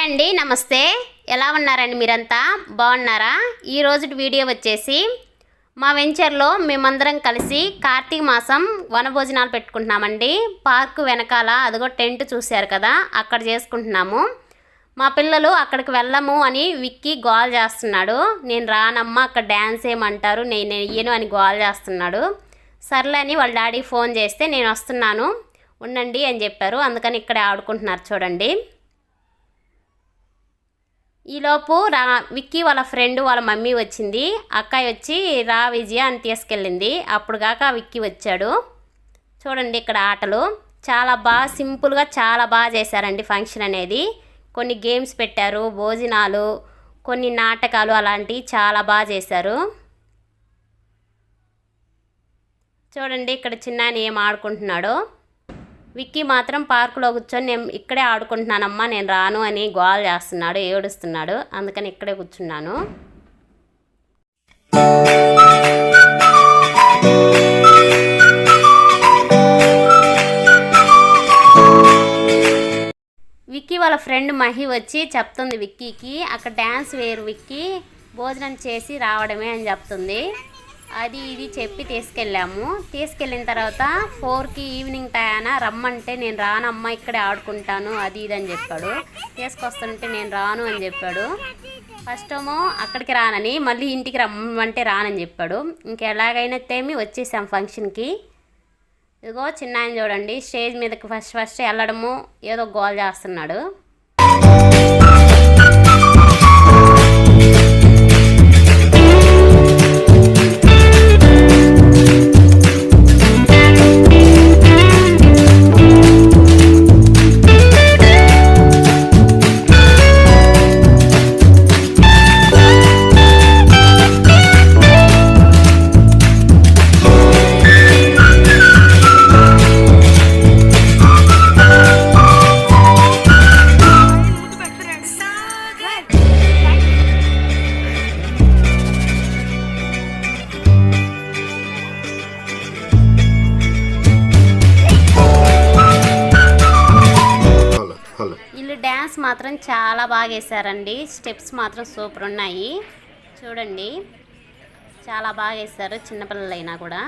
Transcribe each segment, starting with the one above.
అండి, నమస్తే. ఎలా ఉన్నారండి? మీరంతా బాగున్నారా? ఈ రోజు వీడియో వచ్చేసి మా వెంచర్లో మేమందరం కలిసి కార్తీక మాసం వనభోజనాలు పెట్టుకుంటున్నామండి. పార్కు వెనకాల అదిగో టెంట్ చూశారు కదా, అక్కడ చేసుకుంటున్నాము. మా పిల్లలు అక్కడికి వెళ్ళము అని విక్కీ గోల్ చేస్తున్నాడు. నేను రానమ్మా, అక్కడ డ్యాన్స్ ఏమంటారు, నేను వెయ్యను అని గోల్ చేస్తున్నాడు. సర్లే అని వాళ్ళ డాడీ ఫోన్ చేస్తే నేను వస్తున్నాను ఉండండి అని చెప్పారు. అందుకని ఇక్కడే ఆడుకుంటున్నారు చూడండి. ఈలోపు విక్కీ వాళ్ళ ఫ్రెండ్ వాళ్ళ మమ్మీ వచ్చింది. అక్కయ్య వచ్చి రా విజయ అని తీసుకెళ్ళింది. అప్పుడు కాక విక్కీ వచ్చాడు. చూడండి ఇక్కడ ఆటలు చాలా బాగా సింపుల్గా చాలా బాగా చేశారండి ఫంక్షన్ అనేది. కొన్ని గేమ్స్ పెట్టారు, భోజనాలు, కొన్ని నాటకాలు అలాంటివి చాలా బాగా చేశారు. చూడండి ఇక్కడ చిన్నాయన ఏం ఆడుకుంటున్నాడో. విక్కీ మాత్రం పార్కులో కూర్చొని నేను ఇక్కడే ఆడుకుంటున్నానమ్మా, నేను రాను అని గోల్ చేస్తున్నాడు, ఏడుస్తున్నాడు. అందుకని ఇక్కడే కూర్చున్నాను. విక్కీ వాళ్ళ ఫ్రెండ్ మహి వచ్చి చెప్తుంది విక్కీకి, అక్కడ డ్యాన్స్ వేరు విక్కీ, భోజనం చేసి రావడమే అని చెప్తుంది. అది ఇది చెప్పి తీసుకెళ్ళిన తర్వాత 4కి ఈవినింగ్ టైం రమ్మంటే నేను రానమ్మా, ఇక్కడే ఆడుకుంటాను అది ఇది అని చెప్పాడు. తీసుకొస్తుంటే నేను రాను అని చెప్పాడు. ఫస్ట్ ఏమో అక్కడికి రానని, మళ్ళీ ఇంటికి రమ్మంటే రానని చెప్పాడు. ఇంకెలాగైనా తేమి వచ్చేసాం ఫంక్షన్కి. ఇదిగో చిన్నాయన చూడండి స్టేజ్ మీదకి ఫస్ట్ వెళ్ళడము, ఏదో గోల్ చేస్తున్నాడు. డ్యాన్స్ మాత్రం చాలా బాగా వేశారండి. స్టెప్స్ మాత్రం సూపర్ ఉన్నాయి. చూడండి చాలా బాగా వేశారు, చిన్నపిల్లలైనా కూడా.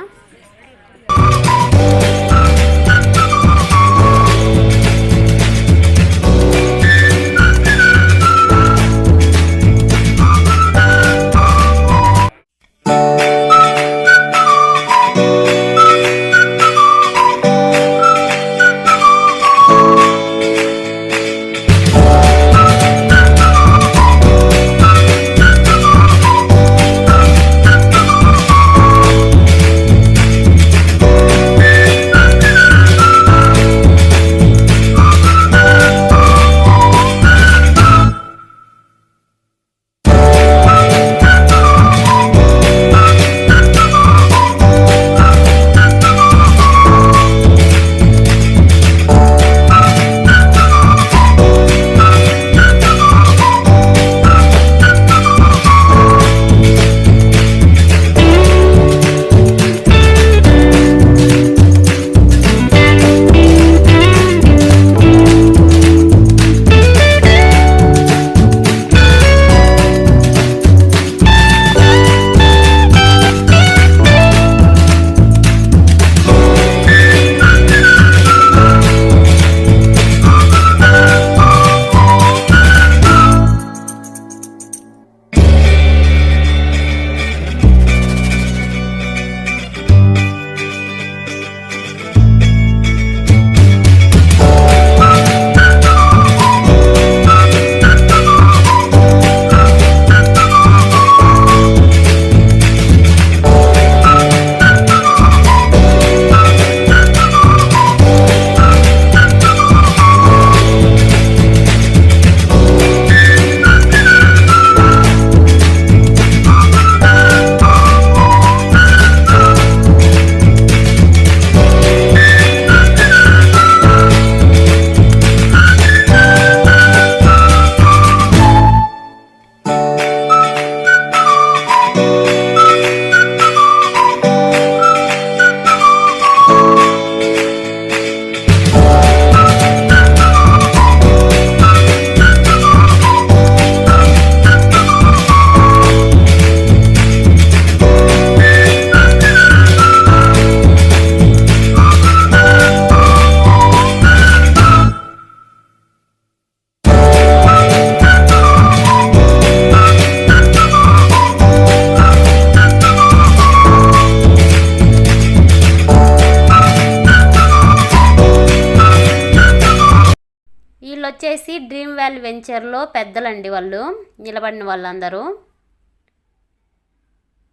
డ్రీమ్ వ్యాలీ వెంచర్లో పెద్దలండి వాళ్ళు నిలబడిన వాళ్ళందరూ.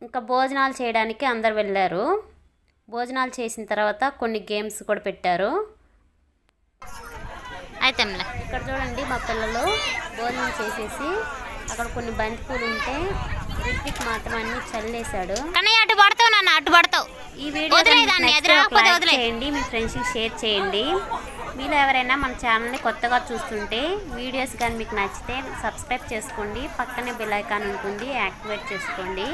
ఇంకా భోజనాలు చేయడానికి అందరు వెళ్ళారు. భోజనాలు చేసిన తర్వాత కొన్ని గేమ్స్ కూడా పెట్టారు. అయితే ఇక్కడ చూడండి మా పిల్లలు భోజనం చేసేసి అక్కడ కొన్ని బంతిపూలు ఉంటే రిత్విక్ మాత్రం అన్ని చల్లేశాడు. అటు పడతావు నాన్న, అటు పడతావు. ఈ వీడియో చేయండి, మీ ఫ్రెండ్స్కి షేర్ చేయండి. మీలో ఎవరైనా మన ఛానల్ని కొత్తగా చూస్తుంటే వీడియోస్ కానీ మీకు నచ్చితే సబ్స్క్రైబ్ చేసుకోండి. పక్కనే బెల్ ఐకాన్ ఉంటుంది, యాక్టివేట్ చేసుకోండి.